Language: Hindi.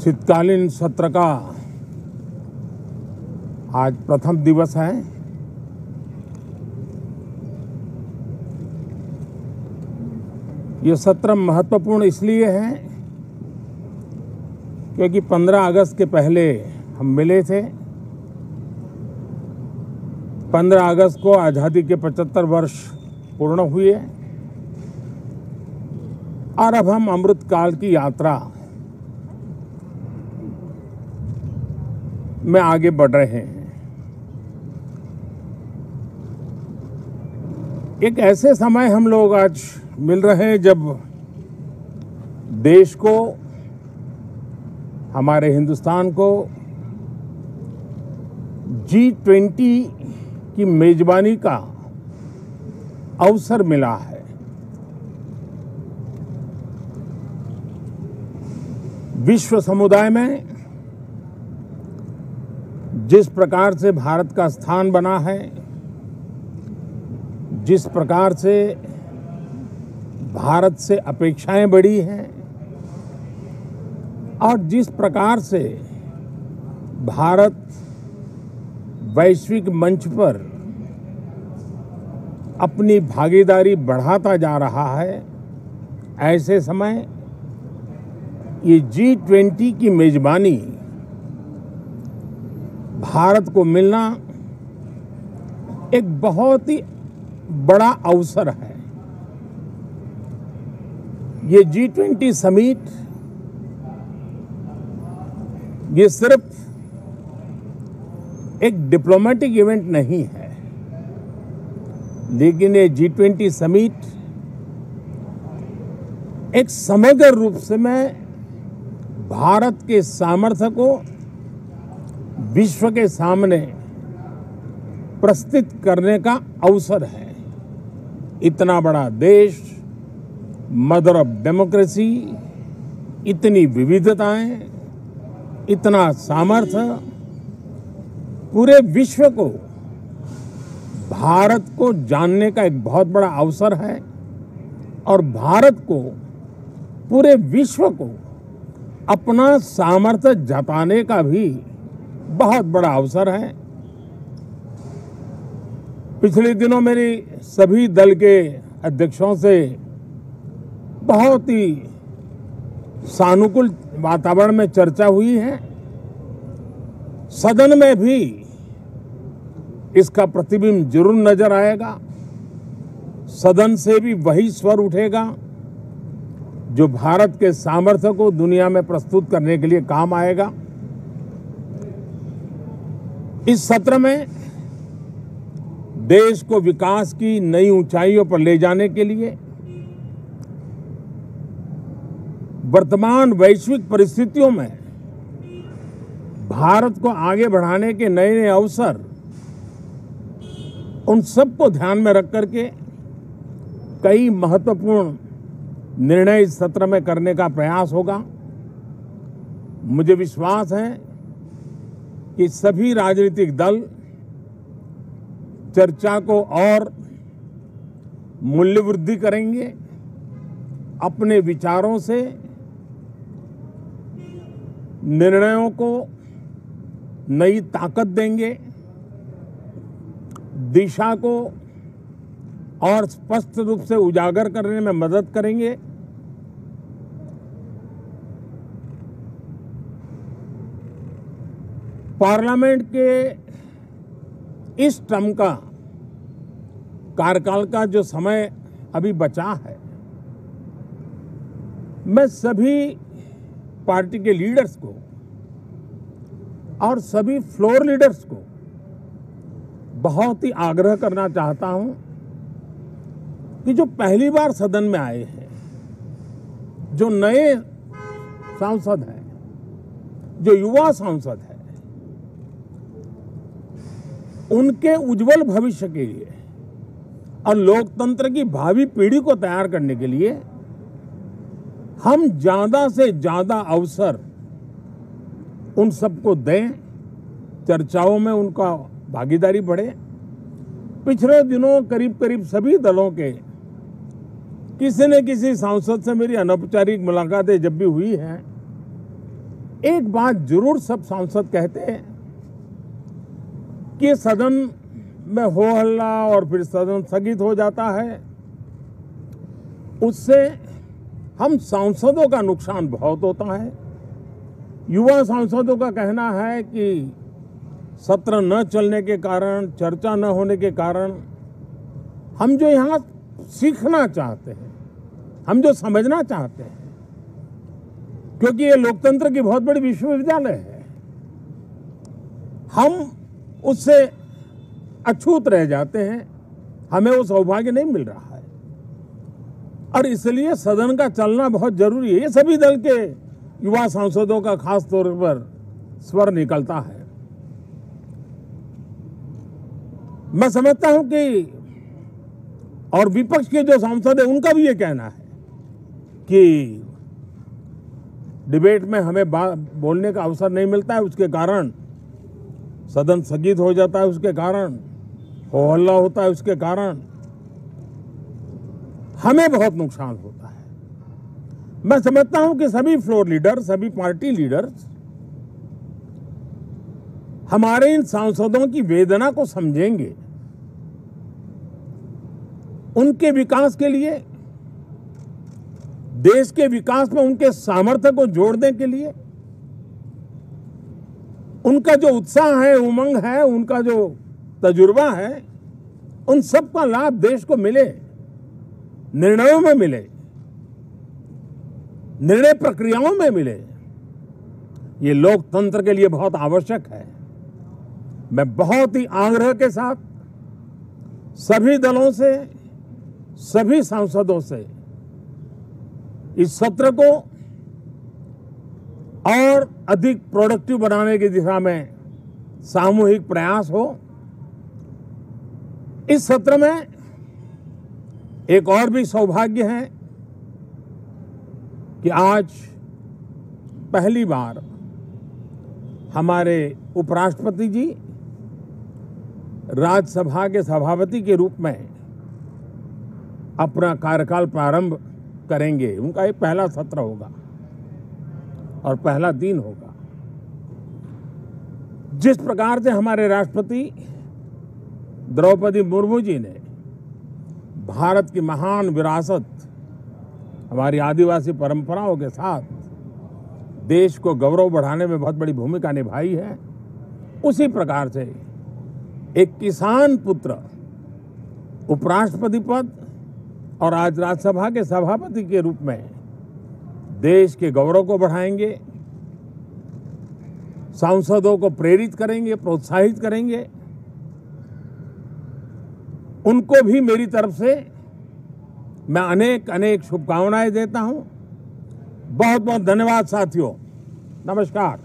शीतकालीन सत्र का आज प्रथम दिवस है। ये सत्र महत्वपूर्ण इसलिए है क्योंकि 15 अगस्त के पहले हम मिले थे। 15 अगस्त को आज़ादी के 75 वर्ष पूर्ण हुए और अब हम अमृतकाल की यात्रा में आगे बढ़ रहे हैं। एक ऐसे समय हम लोग आज मिल रहे हैं जब देश को, हमारे हिंदुस्तान को G20 की मेजबानी का अवसर मिला है। विश्व समुदाय में जिस प्रकार से भारत का स्थान बना है, जिस प्रकार से भारत से अपेक्षाएं बढ़ी हैं और जिस प्रकार से भारत वैश्विक मंच पर अपनी भागीदारी बढ़ाता जा रहा है, ऐसे समय ये G20 की मेजबानी भारत को मिलना एक बहुत ही बड़ा अवसर है। ये G20 समिट ये सिर्फ एक डिप्लोमेटिक इवेंट नहीं है, लेकिन ये G20 समिट एक समग्र रूप से मैं भारत के सामर्थ्य को विश्व के सामने प्रस्तुत करने का अवसर है। इतना बड़ा देश, मदर ऑफ डेमोक्रेसी, इतनी विविधताएं, इतना सामर्थ्य, पूरे विश्व को भारत को जानने का एक बहुत बड़ा अवसर है और भारत को, पूरे विश्व को अपना सामर्थ्य जताने का भी बहुत बड़ा अवसर है। पिछले दिनों मेरी सभी दल के अध्यक्षों से बहुत ही सानुकूल वातावरण में चर्चा हुई है। सदन में भी इसका प्रतिबिंब जरूर नजर आएगा। सदन से भी वही स्वर उठेगा जो भारत के सामर्थ्य को दुनिया में प्रस्तुत करने के लिए काम आएगा। इस सत्र में देश को विकास की नई ऊंचाइयों पर ले जाने के लिए वर्तमान वैश्विक परिस्थितियों में भारत को आगे बढ़ाने के नए नए अवसर, उन सबको ध्यान में रख करके कई महत्वपूर्ण निर्णय इस सत्र में करने का प्रयास होगा। मुझे विश्वास है कि सभी राजनीतिक दल चर्चा को और मूल्य वृद्धि करेंगे, अपने विचारों से निर्णयों को नई ताकत देंगे, दिशा को और स्पष्ट रूप से उजागर करने में मदद करेंगे। पार्लियामेंट के इस टर्म का कार्यकाल का जो समय अभी बचा है, मैं सभी पार्टी के लीडर्स को और सभी फ्लोर लीडर्स को बहुत ही आग्रह करना चाहता हूं कि जो पहली बार सदन में आए हैं, जो नए सांसद हैं, जो युवा सांसद हैं, उनके उज्जवल भविष्य के लिए और लोकतंत्र की भावी पीढ़ी को तैयार करने के लिए हम ज्यादा से ज्यादा अवसर उन सबको दें, चर्चाओं में उनका भागीदारी बढ़े। पिछले दिनों करीब करीब सभी दलों के किसी न किसी सांसद से मेरी अनौपचारिक मुलाकातें जब भी हुई हैं, एक बात जरूर सब सांसद कहते हैं कि सदन में हो हल्ला और फिर सदन स्थगित हो जाता है, उससे हम सांसदों का नुकसान बहुत होता है। युवा सांसदों का कहना है कि सत्र न चलने के कारण, चर्चा न होने के कारण हम जो यहाँ सीखना चाहते हैं, हम जो समझना चाहते हैं, क्योंकि ये लोकतंत्र की बहुत बड़ी विश्वविद्यालय है, हम उससे अछूत रह जाते हैं, हमें वो सौभाग्य नहीं मिल रहा है और इसलिए सदन का चलना बहुत जरूरी है। ये सभी दल के युवा सांसदों का खास तौर पर स्वर निकलता है। मैं समझता हूं कि और विपक्ष के जो सांसद है उनका भी ये कहना है कि डिबेट में हमें बोलने का अवसर नहीं मिलता है, उसके कारण सदन स्थगित हो जाता है, उसके कारण हो हल्ला होता है, उसके कारण हमें बहुत नुकसान होता है। मैं समझता हूं कि सभी फ्लोर लीडर, सभी पार्टी लीडर्स हमारे इन सांसदों की वेदना को समझेंगे, उनके विकास के लिए, देश के विकास में उनके सामर्थ्य को जोड़ने के लिए, उनका जो उत्साह है, उमंग है, उनका जो तजुर्बा है, उन सब का लाभ देश को मिले, निर्णयों में मिले, निर्णय प्रक्रियाओं में मिले। ये लोकतंत्र के लिए बहुत आवश्यक है। मैं बहुत ही आग्रह के साथ सभी दलों से, सभी सांसदों से इस सत्र को और अधिक प्रोडक्टिव बनाने की दिशा में सामूहिक प्रयास हो। इस सत्र में एक और भी सौभाग्य है कि आज पहली बार हमारे उपराष्ट्रपति जी राज्यसभा के सभापति के रूप में अपना कार्यकाल प्रारंभ करेंगे। उनका ये पहला सत्र होगा और पहला दिन होगा। जिस प्रकार से हमारे राष्ट्रपति द्रौपदी मुर्मू जी ने भारत की महान विरासत, हमारी आदिवासी परंपराओं के साथ देश को गौरव बढ़ाने में बहुत बड़ी भूमिका निभाई है, उसी प्रकार से एक किसान पुत्र उपराष्ट्रपति पद और आज राज्यसभा के सभापति के रूप में देश के गौरव को बढ़ाएंगे, सांसदों को प्रेरित करेंगे, प्रोत्साहित करेंगे। उनको भी मेरी तरफ से मैं अनेक अनेक शुभकामनाएं देता हूं। बहुत बहुत धन्यवाद साथियों। नमस्कार।